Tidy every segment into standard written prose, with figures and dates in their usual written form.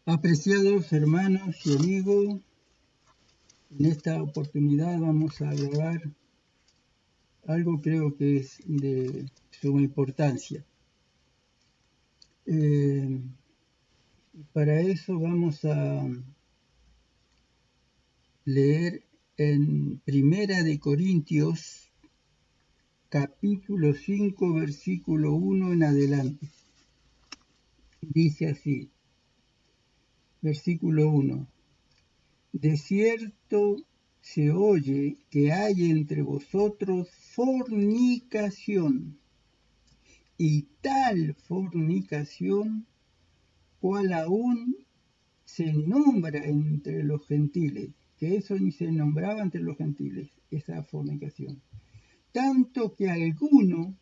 Apreciados hermanos y amigos, en esta oportunidad vamos a grabar algo creo que es de suma importancia. Para eso vamos a leer en Primera de Corintios, capítulo 5, versículo 1 en adelante. Dice así, versículo 1. De cierto se oye que hay entre vosotros fornicación, y tal fornicación cual aún se nombra entre los gentiles, que eso ni se nombraba entre los gentiles, esa fornicación. Tanto que alguno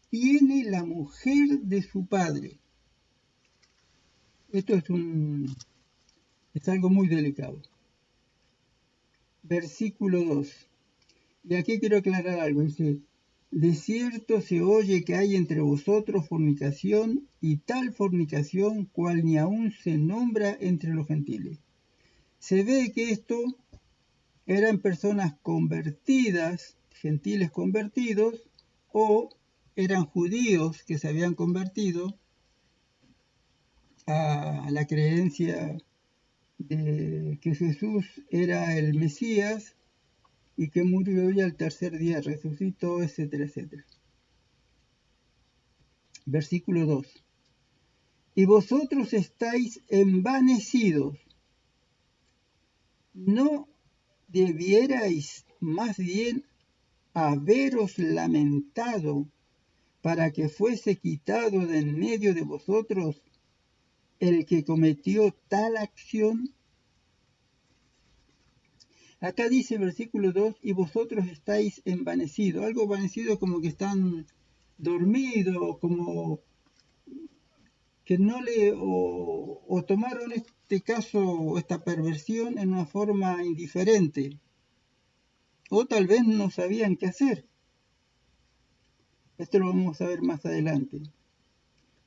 tiene la mujer de su padre. Esto es algo muy delicado. Versículo 2. Y aquí quiero aclarar algo. Dice, de cierto se oye que hay entre vosotros fornicación, y tal fornicación cual ni aun se nombra entre los gentiles. Se ve que esto eran personas convertidas, gentiles convertidos, o eran judíos que se habían convertido a la creencia de que Jesús era el Mesías y que murió y al tercer día resucitó, etcétera, etcétera. Versículo 2. Y vosotros estáis envanecidos. ¿No debierais más bien haberos lamentado para que fuese quitado de en medio de vosotros el que cometió tal acción? Acá dice versículo 2, y vosotros estáis envanecidos. Algo envanecido como que están dormidos, como que no le, o tomaron este caso, esta perversión en una forma indiferente, o tal vez no sabían qué hacer. Esto lo vamos a ver más adelante.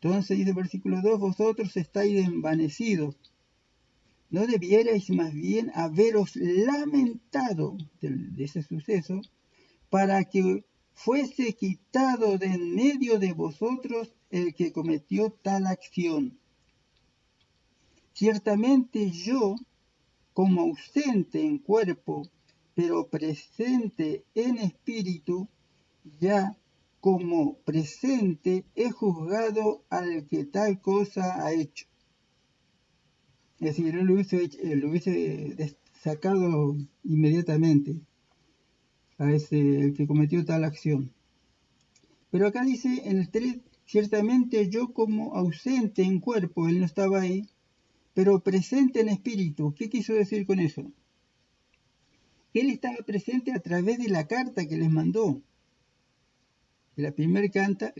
Entonces dice el versículo 2, vosotros estáis envanecidos. ¿No debierais más bien haberos lamentado de ese suceso para que fuese quitado de en medio de vosotros el que cometió tal acción? Ciertamente yo, como ausente en cuerpo, pero presente en espíritu, ya como presente he juzgado al que tal cosa ha hecho. Es decir, él lo hubiese sacado inmediatamente a el que cometió tal acción. Pero acá dice en el 3, ciertamente yo como ausente en cuerpo, él no estaba ahí, pero presente en espíritu. ¿Qué quiso decir con eso? Él estaba presente a través de la carta que les mandó, de la primera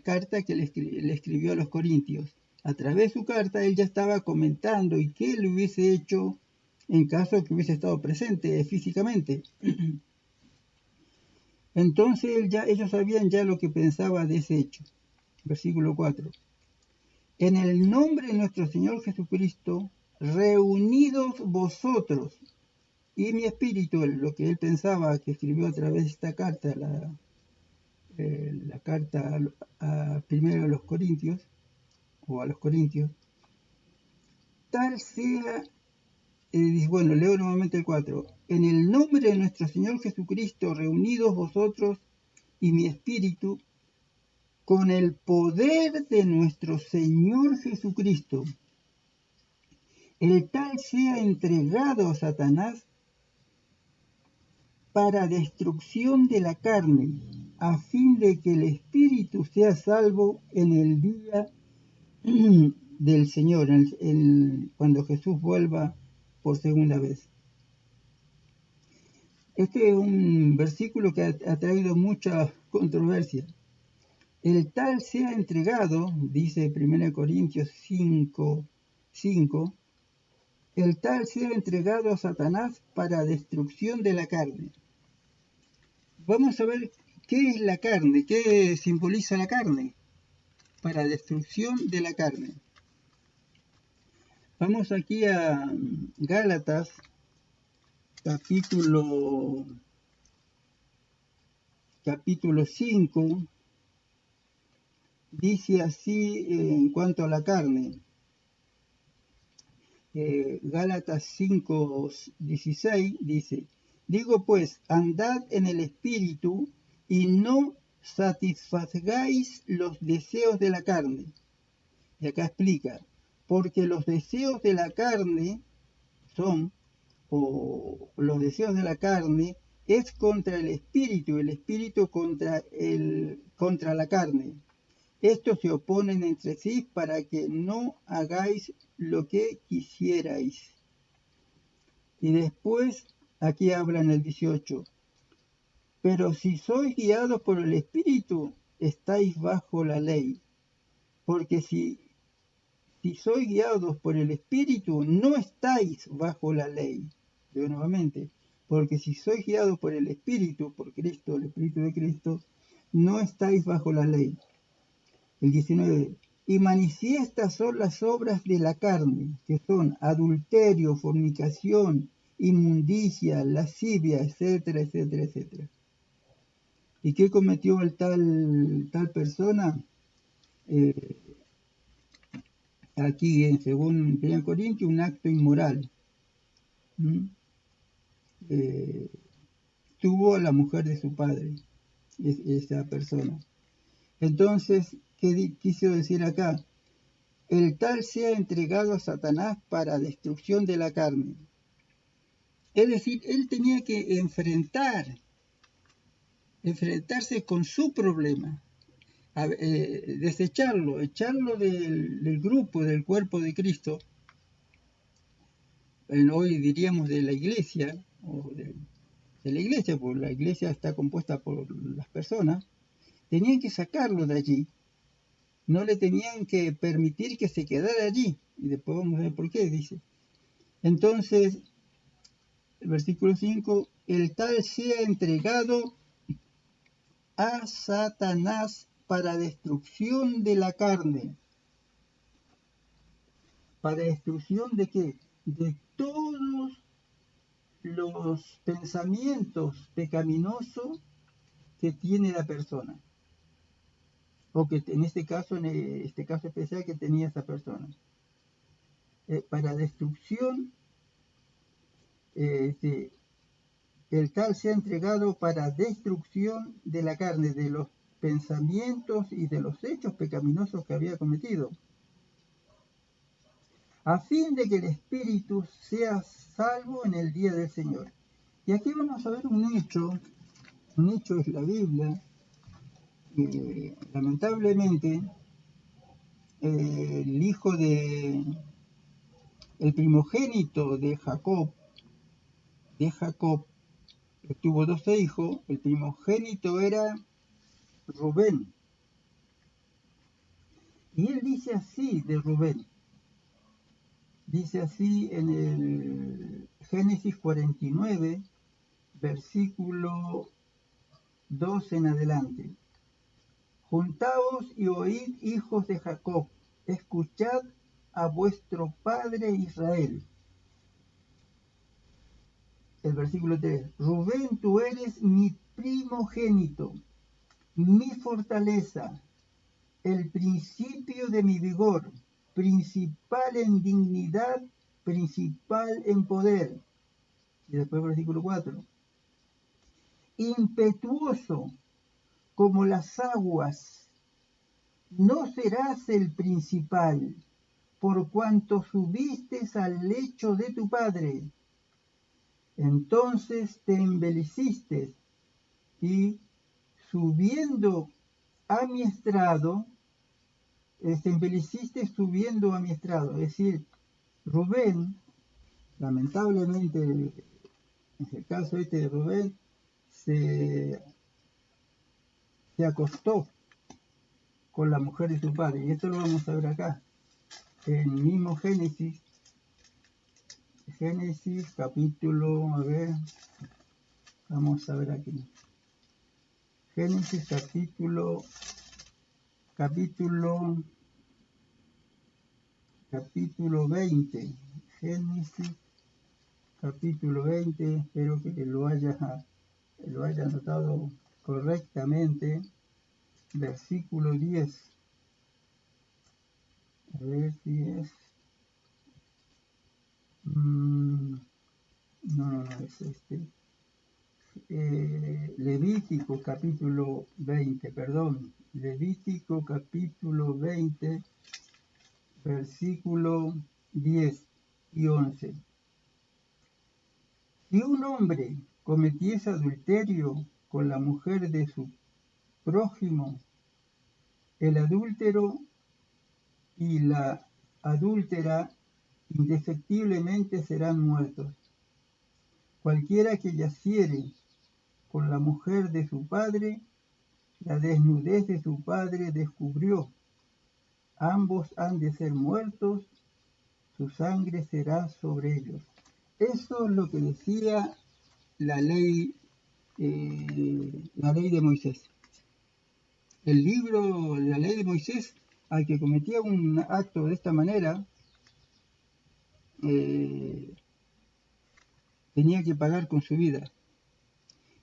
carta que le escribió a los corintios. A través de su carta él ya estaba comentando y qué le hubiese hecho en caso que hubiese estado presente físicamente. Entonces ellos sabían ya lo que pensaba de ese hecho. Versículo 4. En el nombre de nuestro Señor Jesucristo, reunidos vosotros y mi espíritu, lo que él pensaba que escribió a través de esta carta, la carta primero a los Corintios, o a los Corintios, tal sea, bueno, leo nuevamente el 4, en el nombre de nuestro Señor Jesucristo, reunidos vosotros y mi espíritu, con el poder de nuestro Señor Jesucristo, el tal sea entregado a Satanás para destrucción de la carne, a fin de que el espíritu sea salvo en el día del Señor, cuando Jesús vuelva por segunda vez. Este es un versículo que ha traído mucha controversia. El tal sea entregado, dice 1 Corintios 5:5, el tal sea entregado a Satanás para destrucción de la carne. Vamos a ver qué es la carne, qué simboliza la carne, para destrucción de la carne. Vamos aquí a Gálatas, capítulo 5, dice así en cuanto a la carne. Gálatas 5:16 dice, digo pues, andad en el Espíritu y no satisfagáis los deseos de la carne. Y acá explica, porque los deseos de la carne son, o los deseos de la carne, es contra el espíritu contra la carne. Estos se oponen entre sí para que no hagáis lo que quisierais. Y después, aquí habla en el 18, pero si sois guiados por el Espíritu, estáis bajo la ley. Porque si sois guiados por el Espíritu, no estáis bajo la ley. Digo nuevamente, porque si sois guiados por el Espíritu, por Cristo, el Espíritu de Cristo, no estáis bajo la ley. El 19. Y manifiestas son las obras de la carne, que son adulterio, fornicación, inmundicia, lascivia, etcétera, etcétera, etcétera. ¿Y qué cometió el tal persona? Aquí, según 1 Corintios, un acto inmoral. Tuvo a la mujer de su padre, esa persona. Entonces, ¿qué quiso decir acá? El tal sea entregado a Satanás para destrucción de la carne. Es decir, él tenía que enfrentarse con su problema, desecharlo, echarlo del grupo, del cuerpo de Cristo, hoy diríamos de la iglesia, o de la iglesia, porque la iglesia está compuesta por las personas, tenían que sacarlo de allí, no le tenían que permitir que se quedara allí, y después vamos a ver por qué, dice. Entonces, el versículo 5, el tal sea entregado a Satanás para destrucción de la carne. ¿Para destrucción de qué? De todos los pensamientos pecaminosos que tiene la persona. O que en este caso especial que tenía esa persona. Para destrucción, el tal sea entregado para destrucción de la carne, de los pensamientos y de los hechos pecaminosos que había cometido, a fin de que el espíritu sea salvo en el día del Señor. Y aquí vamos a ver un hecho es la Biblia, lamentablemente, el hijo el primogénito de Jacob, tuvo 12 hijos, el primogénito era Rubén. Y él dice así de Rubén, dice así en el Génesis 49, versículo 2 en adelante. Juntaos y oíd, hijos de Jacob, escuchad a vuestro padre Israel. El versículo 3. Rubén, tú eres mi primogénito, mi fortaleza, el principio de mi vigor, principal en dignidad, principal en poder. Y después versículo 4. Impetuoso como las aguas, no serás el principal, por cuanto subiste al lecho de tu padre. Entonces te embeleciste y subiendo a mi estrado, te embeleciste subiendo a mi estrado. Es decir, Rubén, lamentablemente, en el caso de Rubén, se acostó con la mujer de su padre. Y esto lo vamos a ver acá, en el mismo Génesis capítulo, vamos a ver aquí. Génesis capítulo capítulo 20. Génesis, capítulo 20. Espero que lo haya anotado correctamente. Versículo 10. A ver si es... no, es este. Levítico capítulo 20, perdón. Levítico capítulo 20, versículo 10 y 11. Si un hombre cometiese adulterio con la mujer de su prójimo, el adúltero y la adúltera indefectiblemente serán muertos. Cualquiera que yaciere con la mujer de su padre, la desnudez de su padre descubrió. Ambos han de ser muertos, su sangre será sobre ellos. Eso es lo que decía la ley de Moisés. El libro, la ley de Moisés, al que cometía un acto de esta manera, tenía que pagar con su vida.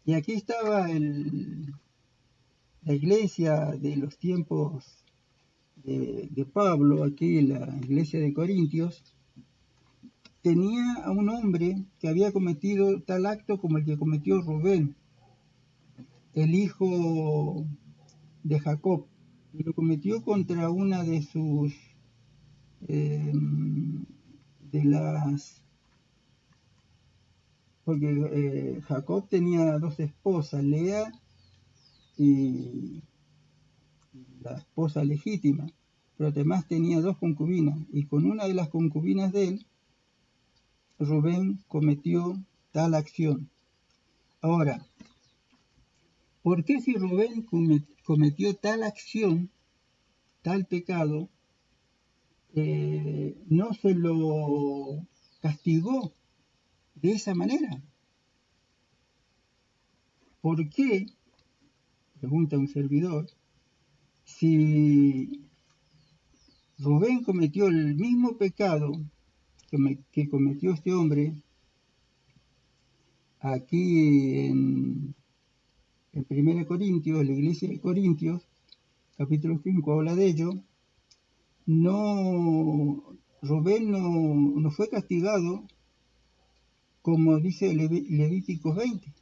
Y aquí estaba la iglesia de los tiempos de Pablo, aquí la iglesia de Corintios, tenía a un hombre que había cometido tal acto como el que cometió Rubén, el hijo de Jacob, y lo cometió contra una de sus porque Jacob tenía dos esposas, Lea y la esposa legítima, pero además tenía dos concubinas, y con una de las concubinas de él, Rubén cometió tal acción. Ahora, ¿por qué si Rubén cometió tal acción, tal pecado, no se lo castigó de esa manera? ¿Por qué, pregunta un servidor, si Rubén cometió el mismo pecado que cometió este hombre aquí en 1 Corintios, la iglesia de Corintios, capítulo 5 habla de ello, Rubén no fue castigado como dice Levítico 20.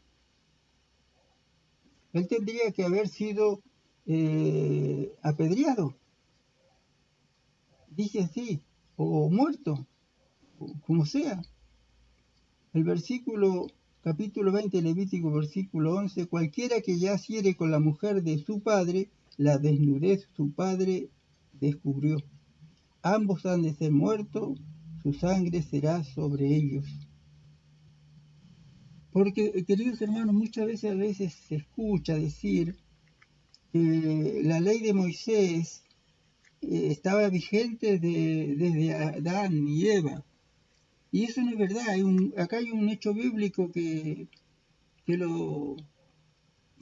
Él tendría que haber sido apedreado, dice así, o muerto, o como sea. El versículo, capítulo 20, Levítico, versículo 11, cualquiera que yaciere con la mujer de su padre, la desnudez su padre descubrió. Ambos han de ser muertos, su sangre será sobre ellos. Porque, queridos hermanos, muchas veces se escucha decir que la ley de Moisés estaba vigente desde Adán y Eva. Y eso no es verdad. Acá hay un hecho bíblico que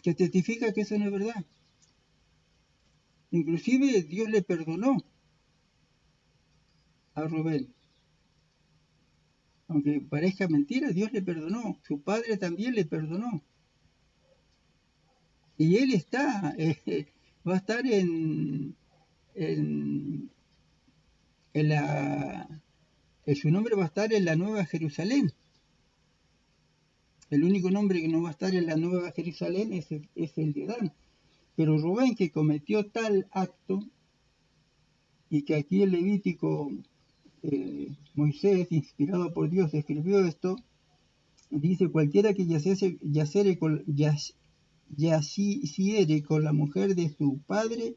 testifica que eso no es verdad. Inclusive Dios le perdonó a Rubén. Aunque parezca mentira, Dios le perdonó. Su padre también le perdonó. Y él va a estar su nombre va a estar en la Nueva Jerusalén. El único nombre que no va a estar en la Nueva Jerusalén es el de Adán. Pero Rubén, que cometió tal acto, y que aquí el Levítico, Moisés, inspirado por Dios, escribió esto, dice, cualquiera que yaciere con la mujer de su padre,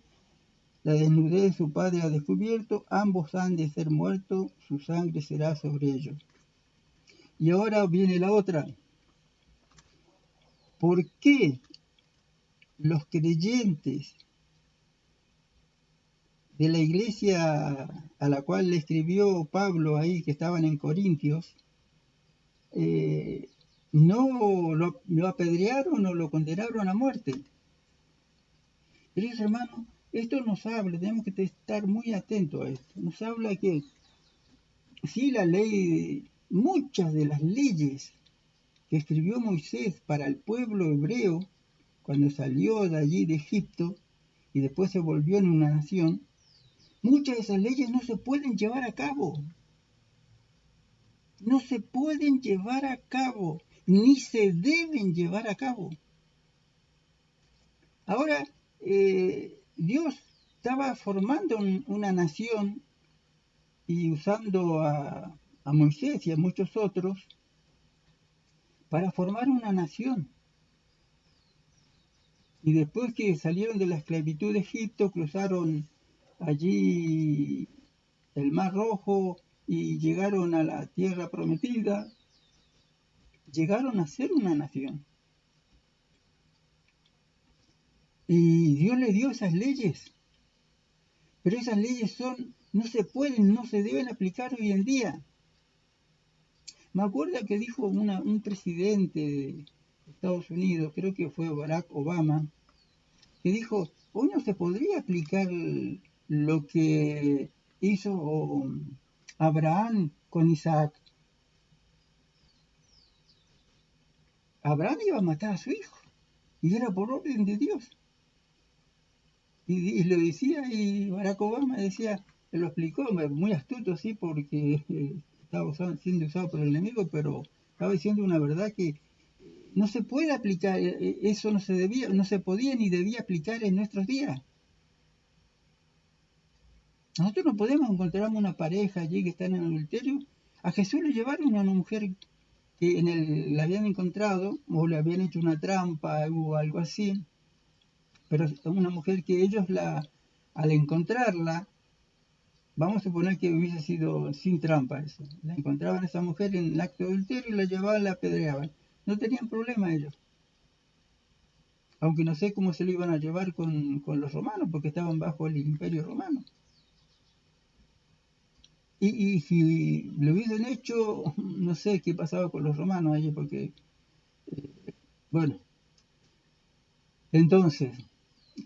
la desnudez de su padre ha descubierto, ambos han de ser muertos, su sangre será sobre ellos. Y ahora viene la otra. ¿Por qué los creyentes de la iglesia a la cual le escribió Pablo ahí, que estaban en Corintios, no lo apedrearon o lo condenaron a muerte? Queridos hermanos, esto nos habla, tenemos que estar muy atentos a esto, nos habla que sí, la ley, muchas de las leyes que escribió Moisés para el pueblo hebreo cuando salió de allí de Egipto y después se volvió en una nación, muchas de esas leyes no se pueden llevar a cabo. No se pueden llevar a cabo, ni se deben llevar a cabo. Ahora, Dios estaba formando una nación y usando a Moisés y a muchos otros para formar una nación. Y después que salieron de la esclavitud de Egipto, cruzaron allí el Mar Rojo y llegaron a la tierra prometida, llegaron a ser una nación. Y Dios le dio esas leyes, pero esas leyes no se pueden, no se deben aplicar hoy en día. Me acuerdo que dijo un presidente de Estados Unidos, creo que fue Barack Obama, que dijo, hoy no se podría aplicar lo que hizo Abraham con Isaac. Abraham iba a matar a su hijo, y era por orden de Dios. Y lo decía, y Barack Obama decía, lo explicó, muy astuto, sí, porque estaba siendo usado por el enemigo, pero estaba diciendo una verdad que no se puede aplicar, eso no se podía ni debía aplicar en nuestros días. Nosotros no podemos encontrar una pareja allí que está en el adulterio. A Jesús le llevaron a una mujer que la habían encontrado, o le habían hecho una trampa o algo así, pero una mujer que ellos al encontrarla, vamos a suponer que hubiese sido sin trampa eso. La encontraban a esa mujer en el acto de adulterio y la llevaban, la apedreaban. No tenían problema ellos. Aunque no sé cómo se lo iban a llevar con los romanos, porque estaban bajo el imperio romano. Y si lo hubiesen hecho, no sé qué pasaba con los romanos allí, porque, bueno, entonces,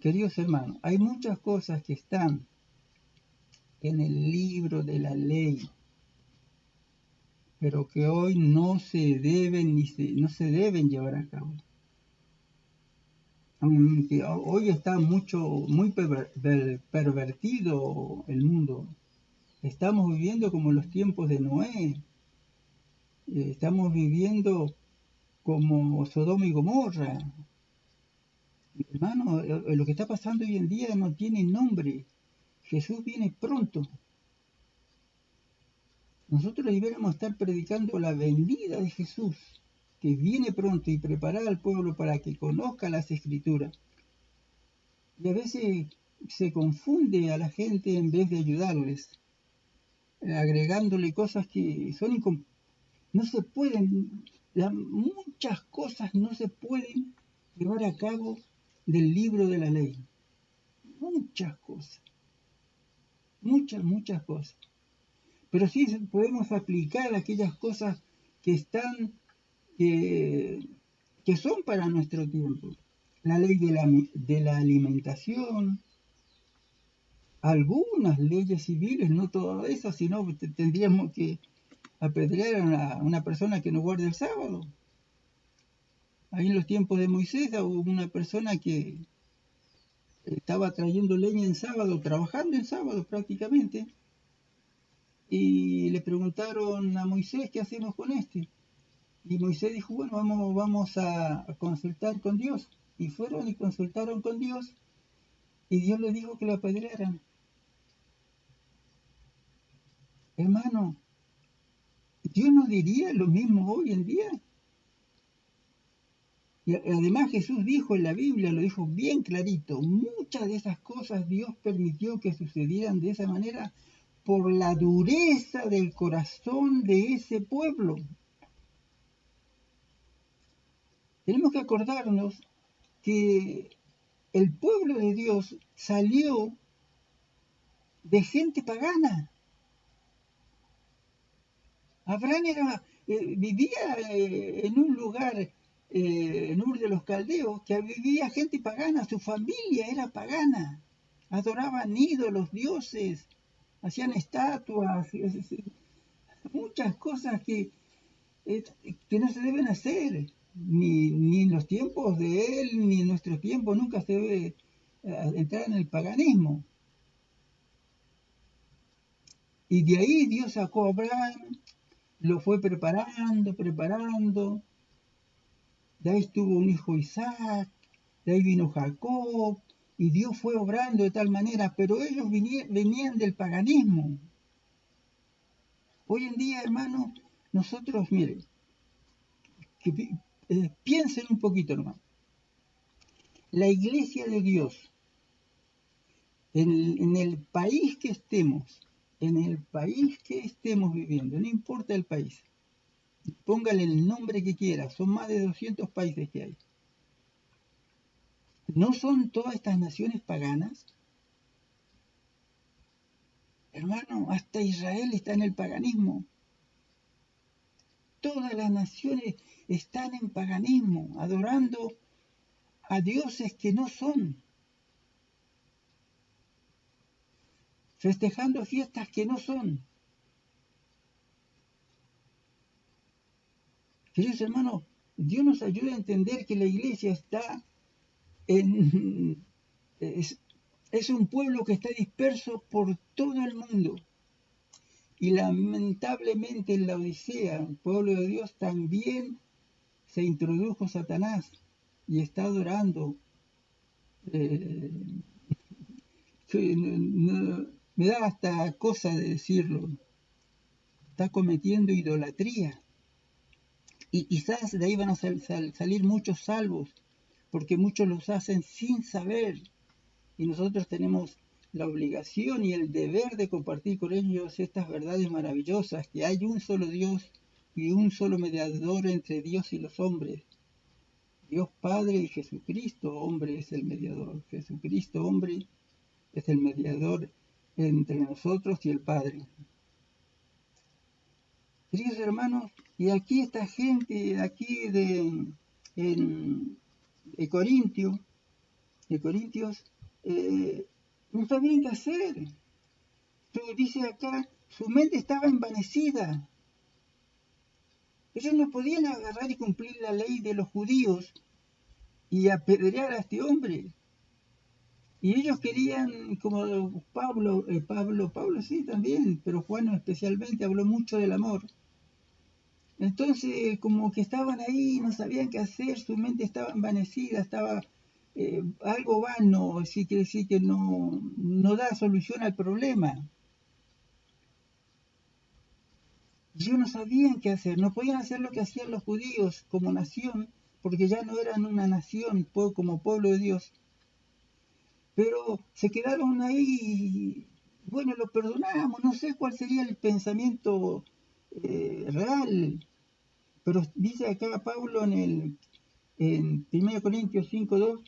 queridos hermanos, hay muchas cosas que están en el libro de la ley, pero que hoy no se deben no se deben llevar a cabo. Aunque hoy está muy pervertido el mundo. Estamos viviendo como los tiempos de Noé. Estamos viviendo como Sodoma y Gomorra. Hermano, lo que está pasando hoy en día no tiene nombre. Jesús viene pronto. Nosotros deberíamos estar predicando la venida de Jesús, que viene pronto, y preparar al pueblo para que conozca las Escrituras. Y a veces se confunde a la gente en vez de ayudarles, agregándole cosas que no se pueden, muchas cosas no se pueden llevar a cabo del libro de la ley. Muchas cosas, muchas cosas. Pero sí podemos aplicar aquellas cosas que están, que son para nuestro tiempo. La ley de la alimentación, algunas leyes civiles, no todas esas, sino tendríamos que apedrear a una persona que no guarde el sábado. Ahí en los tiempos de Moisés hubo una persona que estaba trayendo leña en sábado, trabajando en sábado prácticamente, y le preguntaron a Moisés, ¿qué hacemos con este? Y Moisés dijo, bueno, vamos a consultar con Dios. Y fueron y consultaron con Dios, y Dios les dijo que lo apedrearan. Hermano, Dios no diría lo mismo hoy en día. Y además Jesús dijo en la Biblia, lo dijo bien clarito, muchas de esas cosas Dios permitió que sucedieran de esa manera por la dureza del corazón de ese pueblo. Tenemos que acordarnos que el pueblo de Dios salió de gente pagana. Abraham vivía en un lugar, en Ur de los Caldeos, que vivía gente pagana, su familia era pagana, adoraban ídolos, dioses, hacían estatuas. muchas cosas que no se deben hacer, ni en los tiempos de él, ni en nuestro tiempo, nunca se debe entrar en el paganismo. Y de ahí Dios sacó a Abraham, lo fue preparando, de ahí tuvo un hijo Isaac, de ahí vino Jacob, y Dios fue obrando de tal manera, pero ellos venían del paganismo. Hoy en día, hermanos, nosotros, miren, piensen un poquito, hermano. La iglesia de Dios, en el país que estemos, viviendo, no importa el país, póngale el nombre que quiera, son más de 200 países que hay. ¿No son todas estas naciones paganas? Hermano, hasta Israel está en el paganismo. Todas las naciones están en paganismo, adorando a dioses que no son, festejando fiestas que no son. Queridos hermanos, Dios nos ayuda a entender que la iglesia está es un pueblo que está disperso por todo el mundo. Y lamentablemente en la Odisea, el pueblo de Dios, también se introdujo Satanás y está adorando. Me da hasta cosa de decirlo. Está cometiendo idolatría. Y quizás de ahí van a salir muchos salvos, porque muchos los hacen sin saber. Y nosotros tenemos la obligación y el deber de compartir con ellos estas verdades maravillosas, que hay un solo Dios y un solo mediador entre Dios y los hombres. Dios Padre y Jesucristo, hombre, es el mediador. Jesucristo, hombre, es el mediador entre nosotros y el Padre. Queridos hermanos, y aquí esta gente, aquí de Corintios, no sabían qué hacer. Dice acá, su mente estaba envanecida. Ellos no podían agarrar y cumplir la ley de los judíos y apedrear a este hombre. Y ellos querían, como Pablo sí también, pero Juan especialmente habló mucho del amor. Entonces, como que estaban ahí, no sabían qué hacer, su mente estaba envanecida, estaba algo vano, así quiere decir que no da solución al problema. Ellos no sabían qué hacer, no podían hacer lo que hacían los judíos como nación, porque ya no eran una nación como pueblo de Dios. Pero se quedaron ahí, bueno, lo perdonamos, no sé cuál sería el pensamiento real, pero dice acá Pablo en 1 Corintios 5:2,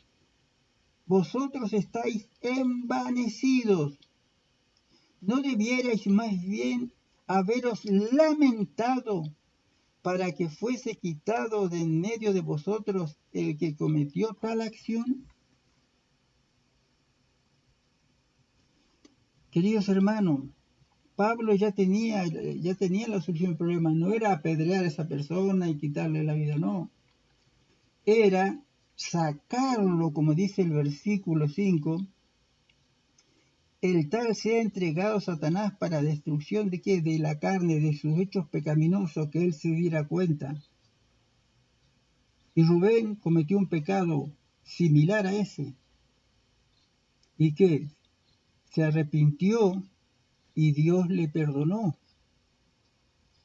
vosotros estáis envanecidos, ¿no debierais más bien haberos lamentado para que fuese quitado de en medio de vosotros el que cometió tal acción? Queridos hermanos, Pablo ya tenía la solución del problema. No era apedrear a esa persona y quitarle la vida, no. Era sacarlo, como dice el versículo 5, el tal sea entregado a Satanás para destrucción de qué, de la carne, de sus hechos pecaminosos, que él se diera cuenta. Y Rubén cometió un pecado similar a ese. ¿Y qué? Se arrepintió y Dios le perdonó.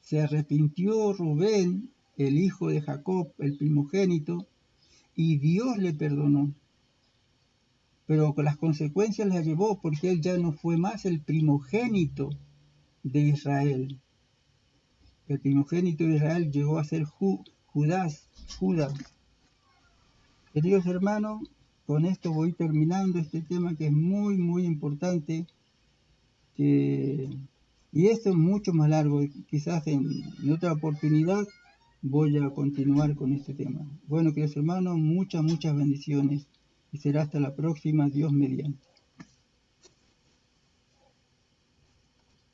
Se arrepintió Rubén, el hijo de Jacob, el primogénito, y Dios le perdonó. Pero con las consecuencias las llevó, porque él ya no fue más el primogénito de Israel. El primogénito de Israel llegó a ser Judas. Queridos hermanos, con esto voy terminando este tema que es muy, muy importante. Y esto es mucho más largo. Quizás en otra oportunidad voy a continuar con este tema. Bueno, queridos hermanos, muchas bendiciones. Y será hasta la próxima, Dios mediante.